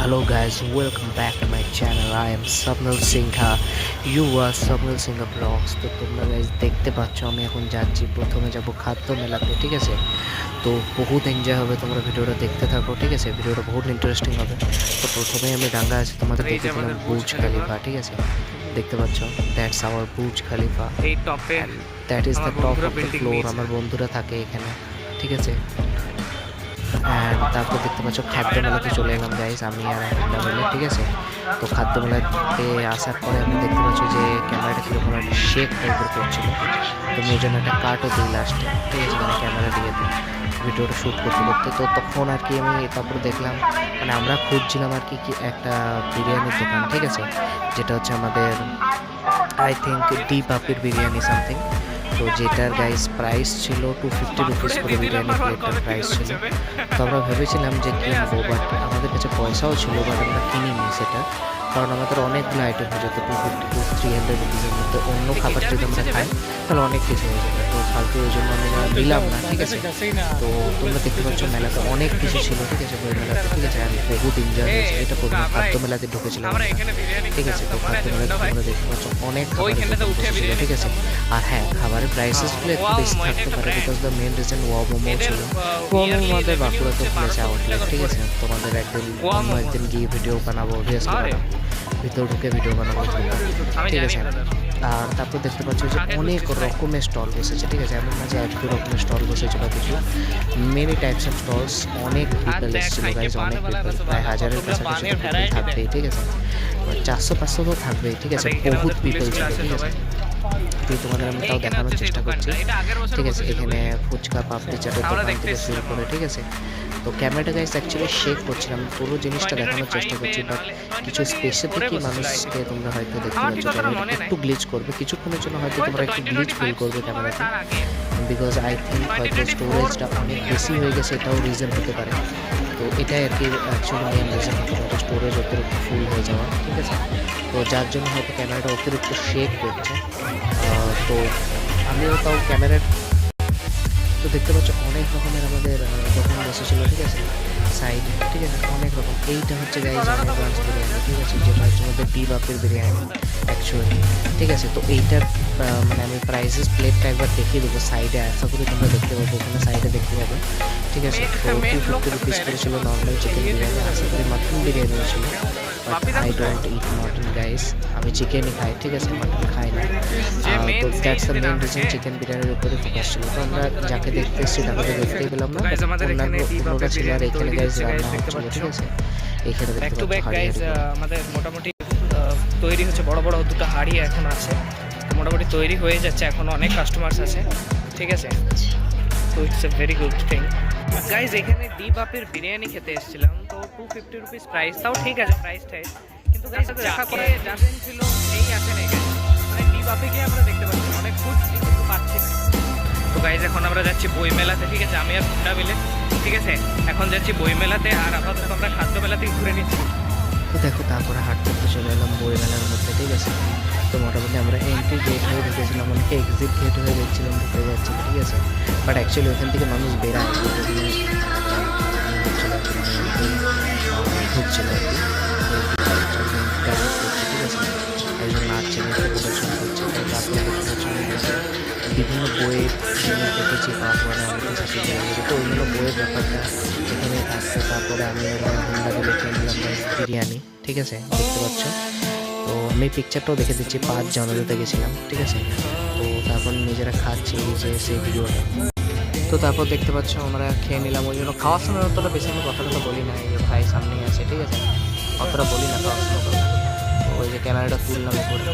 Hello guys, welcome back to my channel. I am Swapnil Singha. You are Swapnil Singha Vlogs. তো তোমরা guys দেখতে পাচ্ছ আমি এখন যাচ্ছি, প্রথমে যাব খাদ্য মেলাতে, ঠিক আছে। তো বহুত এনজয় হবে, তোমরা ভিডিওটা দেখতে থাকো, ঠিক আছে। ভিডিওটা বহুত ইন্টারেস্টিং হবে। তো প্রথমেই আমি ডাঙ্গা আছি, তোমাদের দেখেছিলাম বুর্জ খালিফা, ঠিক আছে। দেখতে পাচ্ছ, দ্যাটস আওয়ার বুর্জ খালিফা, এই টপে that is the top of the floor. আমার বন্ধুরা থাকে এখানে, ঠিক আছে। অ্যান্ড তারপর দেখতে পাচ্ছ খাদ্য মেলাতে চলে এলাম গাইজ, আমি আর একটা মিলে, ঠিক আছে। তো খাদ্য মেলাতে আসার পরে আমি দেখতে পাচ্ছি যে ক্যামেরাটা কীরকম একটা শেক টাইপের করছিল। তো আমি ওই জন্য একটা কাটও দিই লাস্টে, ঠিক আছে, মানে ক্যামেরা দিয়ে দিই ভিডিওটা শ্যুট করতে করতে। তো তখন আর কি আমি তারপর দেখলাম, মানে আমরা খুঁজছিলাম আর কি একটা বিরিয়ানির দোকান, ঠিক আছে, যেটা হচ্ছে আমাদের আই থিঙ্ক ডি পাপির বিরিয়ানি সামথিং। তো যেটার গাইস প্রাইস ছিল 250 রুপিস করে, বিরিয়ানি প্লেটটার প্রাইস ছিল। তো আমরা ভেবেছিলাম যে কিনবো, বাট আমাদের কাছে পয়সাও ছিল, বাট আমরা কিনিনি সেটা, কারণ আমাদের অনেকগুলো আইটেম হয়ে যেত 250 to 300 রুপিসের মধ্যে। অন্য খাবার যদি আমরা খাই তাহলে অনেক কিছু হয়ে যাবে, তো ফালতু ওই জন্য আমি নিলাম না, ঠিক আছে। তো তোমরা দেখতে পাচ্ছ মেলাতে অনেক কিছু ছিল, ঠিক আছে, বই মেলাতে, ঠিক আছে। আমি বহুত এনজয় হয়েছে, এটা প্রথমে খাদ্য মেলাতে ঢুকেছিলাম, ঠিক আছে। তো খাদ্য মেলাতে তোমরা দেখতে পাচ্ছ অনেক খাবার ছিল, ঠিক আছে। আর হ্যাঁ, খাবারের প্রাইসেসগুলো একটু বেশি থাকতে পারে, বিকজ দ্য মেন রিজন ওয়া মোমো ছিল। ওয়া মোমো আমাদের বাঁকুড়াতে খুলেছে আউটলেট, ঠিক আছে। তোমাদের অন্য একদিন গিয়ে ভিডিও বানাবো, অবভিয়াসলি ভিতরে ঢুকে ভিডিও বানাবো, ঠিক আছে। আর তারপর দেখতে পাচ্ছ যে অনেক রকমের স্টল বসেছে, ঠিক আছে। এমন না যে এক দু রকমের স্টল বসেছে বা কিছু, মেনি টাইপস অফ স্টলস। অনেক পিপল এসেছিল গাইজ, অনেক পিপল, প্রায় 1000-এর কাছাকাছি থাকবেই, ঠিক আছে। 400-500 তো থাকবেই, ঠিক আছে। বহুত পিপল ছিল, ঠিক আছে। তোমাদের আমি তাও দেখানোর চেষ্টা করছি, ঠিক আছে। এখানে ফুচকা, পাপড়ি চাটের দোকান থেকে শুরু করে, ঠিক আছে। তো ক্যামেরাটা গাইজ অ্যাকচুয়ালি শেক করছিলাম, পুরো জিনিসটা দেখানোর চেষ্টা করছি, বাট কিছু স্পেসিফিকই মানুষকে তোমরা হয়তো দেখতে পাচ্ছ ক্যামেরাটা একটু গ্লিচ করবে, কিছুক্ষণের জন্য হয়তো তোমরা একটু গ্লিচ ফিল করবে ক্যামেরাতে, বিকজ আই থিঙ্ক হয়তো স্টোরেজটা অনেক বেশি হয়ে গেছে, এটাও রিজন হতে পারে। তো এটাই আর কি অ্যাকচুয়ালি মেন রিজন হতে পারে, স্টোরেজ অতিরিক্ত ফুল হয়ে যাওয়া, ঠিক আছে। তো যার জন্য হয়তো ক্যামেরাটা অতিরিক্ত শেক করছে। তো আমিও তাও ক্যামেরার, তো দেখতে পাচ্ছ অনেক রকমের আমাদের দোকান বসেছিল, ঠিক আছে, সাইডে, ঠিক আছে, অনেক রকম। এইটা হচ্ছে গাইজ অনেক বিরিয়ানি, ঠিক আছে, যেটা হচ্ছে আমাদের ডি বাপের বিরিয়ানি অ্যাকচুয়ালি, ঠিক আছে। তো এইটার মানে আমি প্রাইসেস প্লেটটা একবার দেখিয়ে দেবো সাইডে, আশা করি তোমরা দেখতে পাবো, ওখানে সাইডে দেখতে পাবে, ঠিক আছে। তো 250 রুপিস করে ছিল নর্মাল চিকেন বিরিয়ানি, আশা করি মাটন বিরিয়ানি ছিল, but I don't eat mutton guys, আমি চিকেনই খাই, ঠিক আছে, মাটন খাই না। তো that's the main reason, chicken বিরিয়ানির উপরে ফোকাস ছিল। তো আমরা যাকে দেখতে এসেছি তাকে দেখতেই পেলাম না, অন্যটা ছিল। আর এখানে গাইজ রান্না হচ্ছিল, ঠিক আছে। এখানে দেখতে পাচ্ছি আমাদের মোটামুটি তৈরি হচ্ছে, বড় বড় দুটো হাঁড়ি এখন আছে, মোটামুটি তৈরি হয়ে যাচ্ছে, এখন অনেক কাস্টমার্স আছে, ঠিক আছে। তো it's a very good thing guys. এখানে ডি বাপের বিরিয়ানি খেতে এসেছিলাম, তো 250 রুপিস প্রাইস, তাও ঠিক আছে প্রাইসটাই, কিন্তু গাইজ দেখা করে যাবেন ছিল এই আসেন এখানে, মানে ডি বাপে গিয়ে আমরা দেখতে পাচ্ছি অনেক খুঁজছি কিন্তু পাচ্ছি না। তো গাইজ এখন আমরা যাচ্ছি বই মেলাতে, ঠিক আছে, আমি আর হুন্ডা মিলে, ঠিক আছে। এখন যাচ্ছি বই মেলাতে, আর আপাতত আমরা খাদ্য মেলা থেকে ঘুরে নিচ্ছি। তো দেখো তারপরে হাট করতে চলে এলাম বই মেলার মধ্যে, ঠিক আছে। তো মোটামুটি আমরা এন্ট্রি গেট হয়ে ঢুকেছিলাম, অনেকে এক্সিট গেট হয়ে দেখছিলাম ঢুকে যাচ্ছি, ঠিক আছে। বাট অ্যাকচুয়ালি ওখান থেকে মানুষ বেরায় ঢুকছিল আর কি, ঠিক আছে। একজন নাচছে, প্রদর্শন করছে। তারপরে বিভিন্ন বইয়ের জিনিস দেখেছি, পার্ট ওয়ানে অনেক কিছু জায়গায়, তো ওইগুলো বইয়ের ব্যাপারটা এখানে থাকছে। তারপরে আমি হুন্ডাকে দেখে নিলাম বিরিয়ানি, ঠিক আছে, দেখতে পাচ্ছ। তো আমি পিকচারটাও দেখে দিচ্ছি, 5 জানুয়ারিতে গেছিলাম, ঠিক আছে। তো তারপর নিজেরা খাচ্ছি যে সেই ভিডিওটা। তো তারপর দেখতে পাচ্ছ আমরা খেয়ে নিলাম, ওই জন্য খাওয়ার সময় অতটা বেশি আমি কথা বলি না, এই যে ভাই সামনেই আছে, ঠিক আছে, অতটা বলি না খাওয়ার সময় কথা। তো ওই যে ক্যামেরাটা তুললাম উপরে।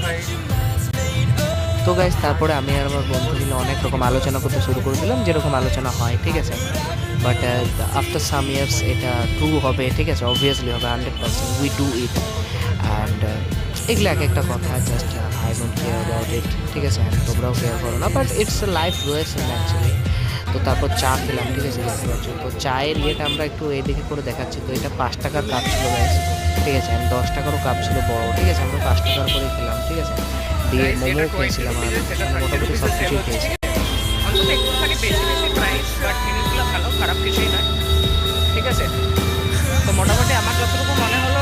তো গাইজ তারপরে আমি আর আমার বন্ধু মিলে অনেক রকম আলোচনা করতে শুরু করেছিলাম, যেরকম আলোচনা হয়, ঠিক আছে। বাট আফটার সাম ইয়ার্স এটা ট্রু হবে, ঠিক আছে, অবভিয়াসলি হবে 100%, উই ডু ইট। অ্যান্ড এগুলো এক একটা কথা, just I don't care about it, ঠিক আছে, তোমরাও কেয়ার করো না, বাট ইটস এ লাইফ রয়েছে অ্যাকচুয়ালি। তো তারপর চা খেলাম, ঠিক আছে, দেখতে পাচ্ছ। তো চায়ের ইয়েটা আমরা একটু এদিকে করে দেখাচ্ছি। তো এটা 5 টাকার কাপ ছিল গাইজ, ঠিক আছে, আর 10 টাকারও কাপ ছিল বড়, ঠিক আছে। আমরা 5 টাকার করে খেলাম, ঠিক আছে, দিয়ে মোমো খেয়েছিলাম, আর মোটামুটি সব কিছুই খেয়েছি। ভালো, খারাপ কিছুই নয়, ঠিক আছে। তো মোটামুটি আমার যতটুকু মনে হলো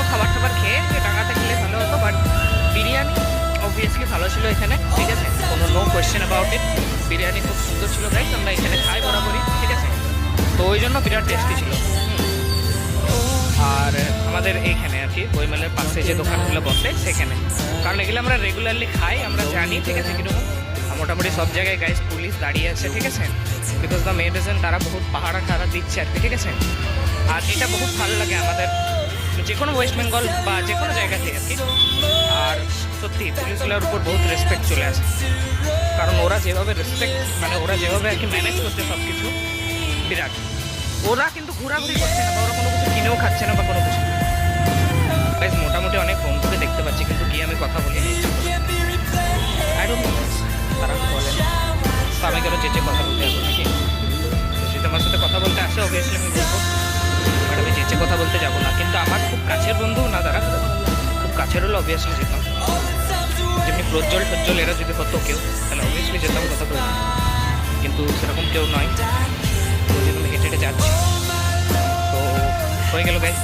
অ্যাবাউট ইট। বিরিয়ানি খুব সুন্দর ছিল গাইস, আমরা এখানে খাই বরাবরই, ঠিক আছে, তো ওই জন্য বিরাট টেস্টি ছিল। আর আমাদের এইখানে আর কি বইমেলের পাশে যে দোকানগুলো বসে সেখানে, কারণ এগুলো আমরা রেগুলারলি খাই, আমরা জানি, ঠিক আছে, কীরকম। আর মোটামুটি সব জায়গায় গাইস পুলিশ দাঁড়িয়ে আছে, ঠিক আছে, বিকজ দ্য মেন রিজন তারা বহুত পাহাড়া খাড়া দিচ্ছে আর কি, ঠিক আছে। আর এটা বহুত ভালো লাগে আমাদের যে কোনো ওয়েস্ট বেঙ্গল বা যে কোনো জায়গাতে আর কি। আর সত্যি পুলিশগুলোর উপর বহুত রেসপেক্ট চলে আসে, কারণ ওরা যেভাবে রেসপেক্ট, মানে ওরা যেভাবে আর কি ম্যানেজ করছে সব কিছু, বিরাট। ওরা কিন্তু ঘোরাঘুরি করছে না বা ওরা কোনো কিছু কিনেও খাচ্ছে না বা কোনো কিছু। গাইস মোটামুটি অনেক বন্ধুকে দেখতে পাচ্ছি, কিন্তু গিয়ে আমি কথা বলি নি, আই ডোন্ট নো তারা বলে না, তো আমি কেন যেচে কথা বলতে যাবো নাকি? যদি আমার সাথে কথা বলতে আসে অবভিয়াসলি আমি বলবো, বাট আমি যেচে কথা বলতে যাবো না। কিন্তু আমার খুব কাছের বন্ধু না, তারা খুব কাছের হলে অবভিয়াসলি যেতাম, যেমনি প্রজ্জ্বল টজ্জ্বল এরা যদি হতো কেউ, তাহলে অবভিয়াসলি যেতাম কথা বলতে, কিন্তু সেরকম কেউ নয়। তো যেরকম হেঁটে হেঁটে যাচ্ছি, তো হয়ে গেল গাইস।